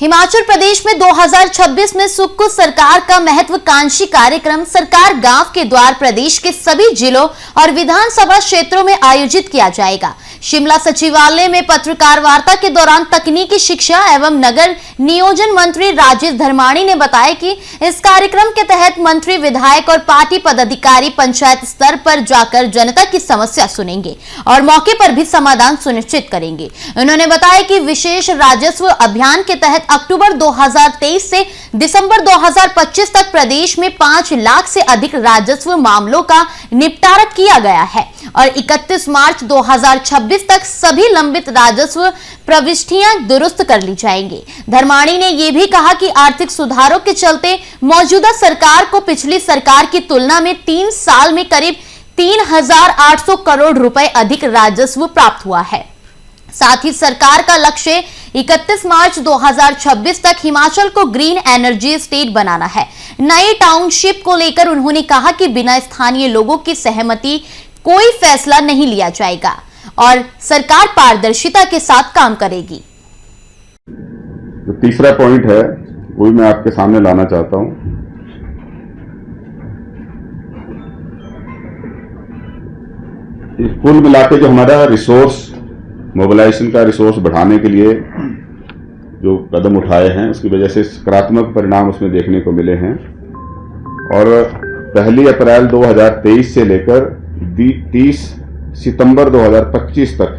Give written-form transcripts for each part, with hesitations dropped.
हिमाचल प्रदेश में 2026 में सुक्खू सरकार का महत्वाकांक्षी कार्यक्रम सरकार गांव के द्वार प्रदेश के सभी जिलों और विधानसभा क्षेत्रों में आयोजित किया जाएगा। शिमला सचिवालय में पत्रकार वार्ता के दौरान तकनीकी शिक्षा एवं नगर नियोजन मंत्री राजेश धर्माणी ने बताया कि इस कार्यक्रम के तहत मंत्री, विधायक और पार्टी पदाधिकारी पंचायत स्तर पर जाकर जनता की समस्या सुनेंगे और मौके पर भी समाधान सुनिश्चित करेंगे। उन्होंने बताया कि विशेष राजस्व अभियान के तहत अक्टूबर 2023 से दिसंबर 2025 तक प्रदेश में 5 लाख से अधिक राजस्व मामलों का निपटारा किया गया है और 31 मार्च 2026 तक सभी लंबित राजस्व प्रविष्टियां दुरुस्त कर ली जाएंगी। धर्माणी ने यह भी कहा कि आर्थिक सुधारों के चलते मौजूदा सरकार को पिछली सरकार की तुलना में 3 साल में करीब 3,800 करोड़ रुपए अधिक राजस्व प्राप्त हुआ है। साथ ही सरकार का लक्ष्य 31 मार्च 2026 तक हिमाचल को ग्रीन एनर्जी स्टेट बनाना है। नई टाउनशिप को लेकर उन्होंने कहा कि बिना स्थानीय लोगों की सहमति कोई फैसला नहीं लिया जाएगा और सरकार पारदर्शिता के साथ काम करेगी। जो तीसरा पॉइंट है वो भी मैं आपके सामने लाना चाहता हूं। कुल मिला के जो हमारा रिसोर्स मोबिलाइजेशन का रिसोर्स बढ़ाने के लिए जो कदम उठाए हैं उसकी वजह से सकारात्मक परिणाम उसमें देखने को मिले हैं और 1 अप्रैल 2023 से लेकर 30 सितंबर 2025 तक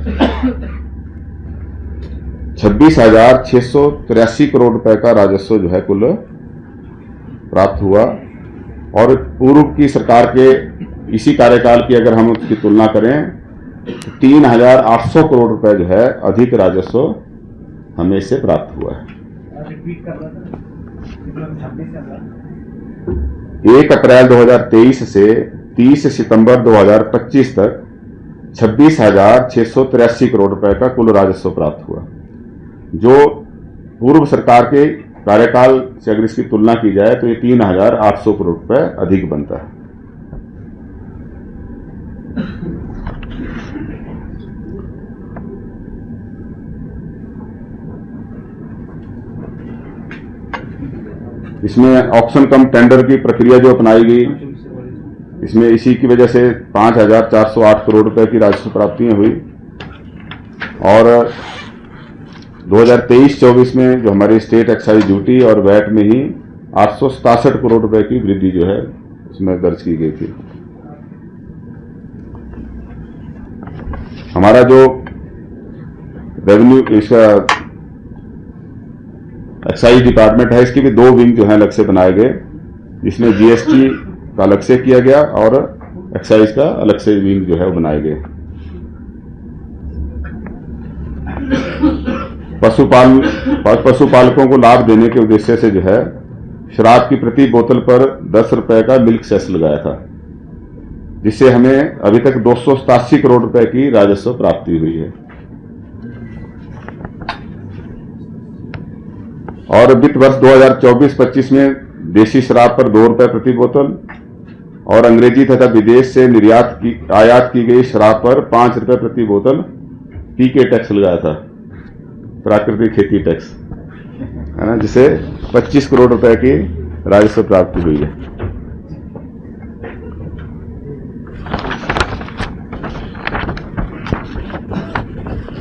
26,683 करोड़ रुपए का राजस्व जो है कुल प्राप्त हुआ और पूर्व की सरकार के इसी कार्यकाल की अगर हम उसकी तुलना करें तो 3,800 करोड़ रुपए जो है अधिक राजस्व हमें इससे प्राप्त हुआ है। 1 अप्रैल 2023 से 30 सितंबर 2025 तक 26,683 करोड़ रुपए का कुल राजस्व प्राप्त हुआ, जो पूर्व सरकार के कार्यकाल से अगर इसकी तुलना की जाए तो ये 3,800 करोड़ रुपए अधिक बनता है। इसमें ऑप्शन कम टेंडर की प्रक्रिया जो अपनाई गई, इसमें इसी की वजह से 5,408 करोड़ रुपए की राजस्व प्राप्तियां हुई और 2023-24 में जो हमारी स्टेट एक्साइज ड्यूटी और वैट में ही 867 करोड़ रुपए की वृद्धि जो है उसमें दर्ज की गई थी। हमारा जो रेवेन्यू इसका एक्साइज डिपार्टमेंट है, इसके भी 2 विंग जो है अलग से बनाए गए, जिसमें जीएसटी का अलग से किया गया और एक्साइज का अलग से विंग जो है वो बनाए गए। पशुपालकों को लाभ देने के उद्देश्य से जो है शराब की प्रति बोतल पर 10 रुपए का मिल्क सेस लगाया था, जिससे हमें अभी तक 287 करोड़ रुपए की राजस्व प्राप्ति हुई है। और वित्त वर्ष 2024-25 में देशी शराब पर 2 रुपए प्रति बोतल और अंग्रेजी तथा विदेश से आयात की गई शराब पर 5 रुपए प्रति बोतल पीके टैक्स लगाया था, प्राकृतिक खेती टैक्स, है ना, जिसे 25 करोड़ रुपए की राजस्व प्राप्ति हुई है।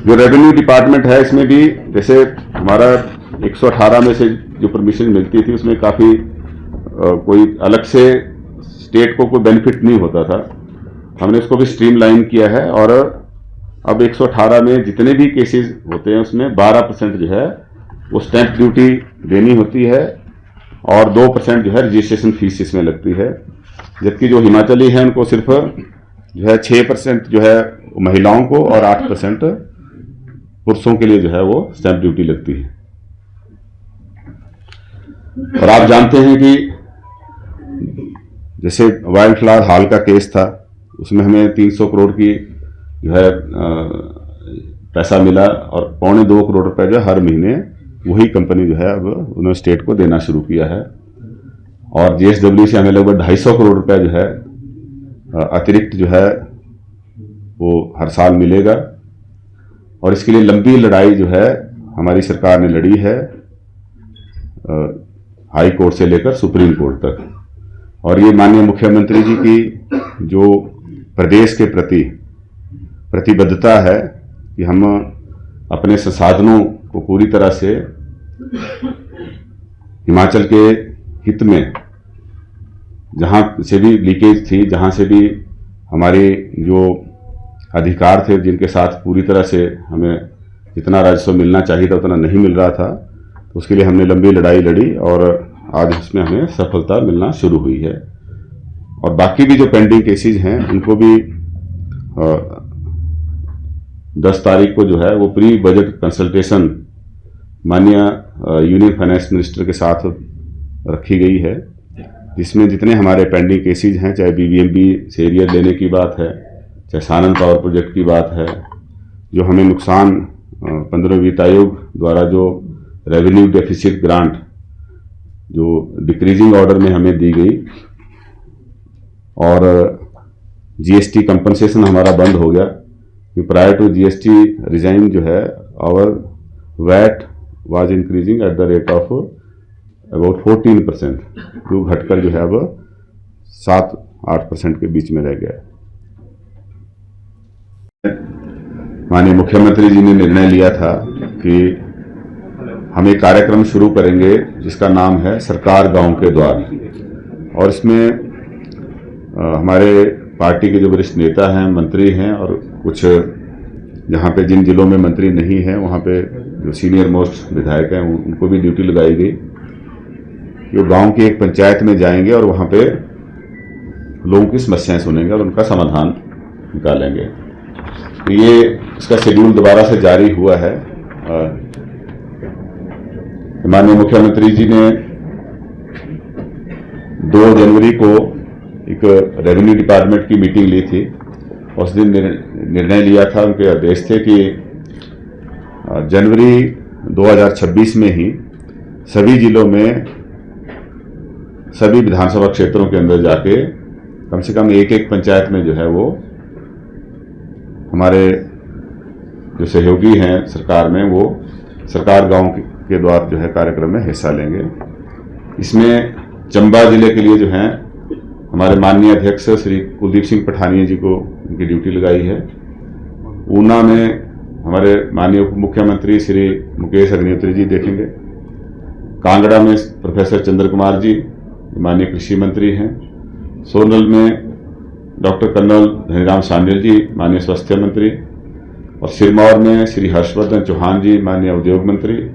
जो रेवेन्यू डिपार्टमेंट है, इसमें भी जैसे हमारा 118 में से जो परमिशन मिलती थी उसमें काफी कोई अलग से स्टेट को कोई बेनिफिट नहीं होता था, हमने उसको भी स्ट्रीमलाइन किया है और अब 118 में जितने भी केसेस होते हैं उसमें 12% जो है वो स्टैंप ड्यूटी देनी होती है और 2% जो है रजिस्ट्रेशन फीस इसमें लगती है, जबकि जो हिमाचली है उनको सिर्फ जो है 6% जो है महिलाओं को और 8% पुरुषों के लिए जो है वो स्टैंप ड्यूटी लगती है। और आप जानते हैं कि जैसे वाइल्ड फ्लावर हाल का केस था, उसमें हमें 300 करोड़ की जो है पैसा मिला और 2.25 करोड़ रुपए जो हर महीने वही कंपनी जो है अब उन्होंने स्टेट को देना शुरू किया है और जीएसडब्ल्यू से हमें लगभग 250 करोड़ रुपए जो है अतिरिक्त जो है वो हर साल मिलेगा और इसके लिए लंबी लड़ाई जो है हमारी सरकार ने लड़ी है हाई कोर्ट से लेकर सुप्रीम कोर्ट तक। और ये माननीय मुख्यमंत्री जी की जो प्रदेश के प्रति प्रतिबद्धता है कि हम अपने संसाधनों को पूरी तरह से हिमाचल के हित में, जहां से भी लीकेज थी, जहां से भी हमारे जो अधिकार थे जिनके साथ पूरी तरह से हमें जितना राजस्व मिलना चाहिए था उतना नहीं मिल रहा था, तो उसके लिए हमने लंबी लड़ाई लड़ी और आज इसमें हमें सफलता मिलना शुरू हुई है। और बाकी भी जो पेंडिंग केसेज हैं उनको भी 10 तारीख को जो है वो प्री बजट कंसल्टेशन माननीय यूनियन फाइनेंस मिनिस्टर के साथ रखी गई है, जिसमें जितने हमारे पेंडिंग केसेज हैं, चाहे बीबीएमबी से एरियर लेने की बात है, चाहे सानन पावर प्रोजेक्ट की बात है, जो हमें नुकसान 15वें वित्त आयोग द्वारा जो रेवेन्यू डेफिसिट ग्रांट जो डिक्रीजिंग ऑर्डर में हमें दी गई, और जीएसटी कंपनसेशन हमारा बंद हो गया कि प्रायर टू जीएसटी रिजाइम जो है our VAT was increasing at the rate of about 14%, जो घटकर जो है अब 7-8% के बीच में रह गया है। माननीय मुख्यमंत्री जी ने निर्णय लिया था कि हम एक कार्यक्रम शुरू करेंगे जिसका नाम है सरकार गांव के द्वार, और इसमें हमारे पार्टी के जो वरिष्ठ नेता हैं, मंत्री हैं, और कुछ जहां पे जिन जिलों में मंत्री नहीं हैं वहां पे जो सीनियर मोस्ट विधायक हैं उनको भी ड्यूटी लगाई गई कि वो गांव की एक पंचायत में जाएंगे और वहां पे लोगों की समस्याएं सुनेंगे और उनका समाधान निकालेंगे। तो ये इसका शेड्यूल दोबारा से जारी हुआ है। माननीय मुख्यमंत्री जी ने 2 जनवरी को एक रेवेन्यू डिपार्टमेंट की मीटिंग ली थी। उस दिन निर्णय लिया था, उनके आदेश थे कि जनवरी 2026 में ही सभी जिलों में सभी विधानसभा क्षेत्रों के अंदर जाके कम से कम एक पंचायत में जो है वो हमारे जो सहयोगी हैं सरकार में, वो सरकार गांव के द्वार जो है कार्यक्रम में हिस्सा लेंगे। इसमें चंबा जिले के लिए जो है हमारे माननीय अध्यक्ष श्री कुलदीप सिंह पठानिया जी को उनकी ड्यूटी लगाई है। ऊना में हमारे माननीय उप मुख्यमंत्री श्री मुकेश अग्निहोत्री जी देखेंगे। कांगड़ा में प्रोफेसर चंद्र कुमार जी माननीय कृषि मंत्री हैं। सोनल में डॉक्टर कर्नल धनीराम शांडिल जी माननीय स्वास्थ्य मंत्री, और सिरमौर में श्री हर्षवर्धन चौहान जी माननीय उद्योग मंत्री,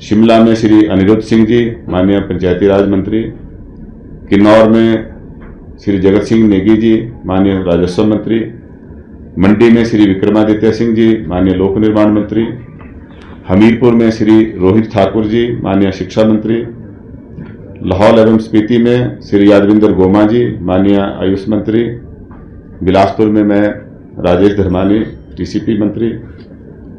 शिमला में श्री अनिरुद्ध सिंह जी माननीय पंचायती राज मंत्री, किन्नौर में श्री जगत सिंह नेगी जी माननीय राजस्व मंत्री, मंडी में श्री विक्रमादित्य सिंह जी माननीय लोक निर्माण मंत्री, हमीरपुर में श्री रोहित ठाकुर जी माननीय शिक्षा मंत्री, लाहौल एवं स्पीति में श्री यादविंदर गोमा जी माननीय आयुष मंत्री, बिलासपुर में मैं राजेश धर्मानी टीसीपी मंत्री,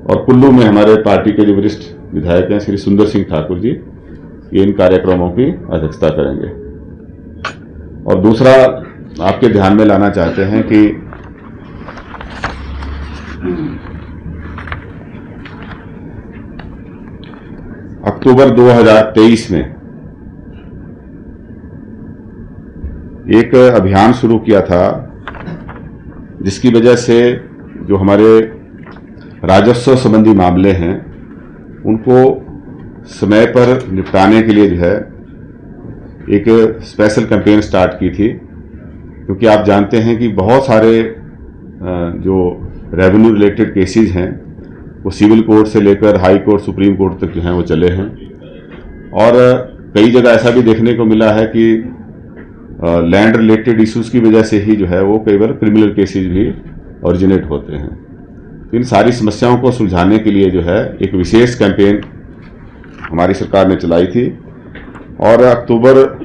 और कुल्लू में हमारे पार्टी के जो वरिष्ठ विधायक हैं श्री सुंदर सिंह ठाकुर जी, ये इन कार्यक्रमों की अध्यक्षता करेंगे। और दूसरा आपके ध्यान में लाना चाहते हैं कि अक्टूबर 2023 में एक अभियान शुरू किया था, जिसकी वजह से जो हमारे राजस्व संबंधी मामले हैं उनको समय पर निपटाने के लिए जो है एक स्पेशल कैंपेन स्टार्ट की थी। क्योंकि आप जानते हैं कि बहुत सारे जो रेवेन्यू रिलेटेड केसेस हैं वो सिविल कोर्ट से लेकर हाई कोर्ट सुप्रीम कोर्ट तक जो हैं वो चले हैं, और कई जगह ऐसा भी देखने को मिला है कि लैंड रिलेटेड इश्यूज की वजह से ही जो है वो कई बार क्रिमिनल केसेस भी ओरिजिनेट होते हैं। तो इन सारी समस्याओं को सुलझाने के लिए जो है एक विशेष कैंपेन हमारी सरकार ने चलाई थी, और अक्टूबर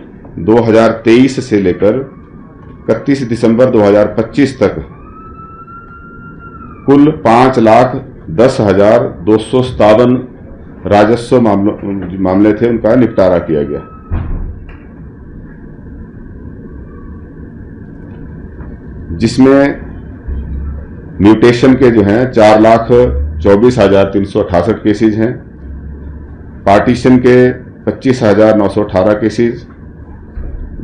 2023 से लेकर 31 दिसंबर 2025 तक कुल 5,10,257 राजस्व मामले थे, उनका निपटारा किया गया। जिसमें म्यूटेशन के जो हैं 4,24,368 केसेज हैं, पार्टीशन के 25,918 केसेस,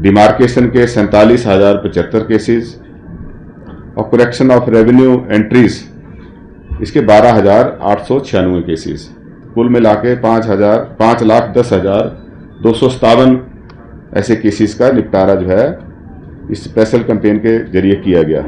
डिमार्केशन के 47,075 केसेस और करेक्शन ऑफ रेवेन्यू एंट्रीज इसके 12,896 केसेस, कुल मिला के 5,10,257 ऐसे केसेस का निपटारा जो है इस स्पेशल कैंपेन के जरिए किया गया।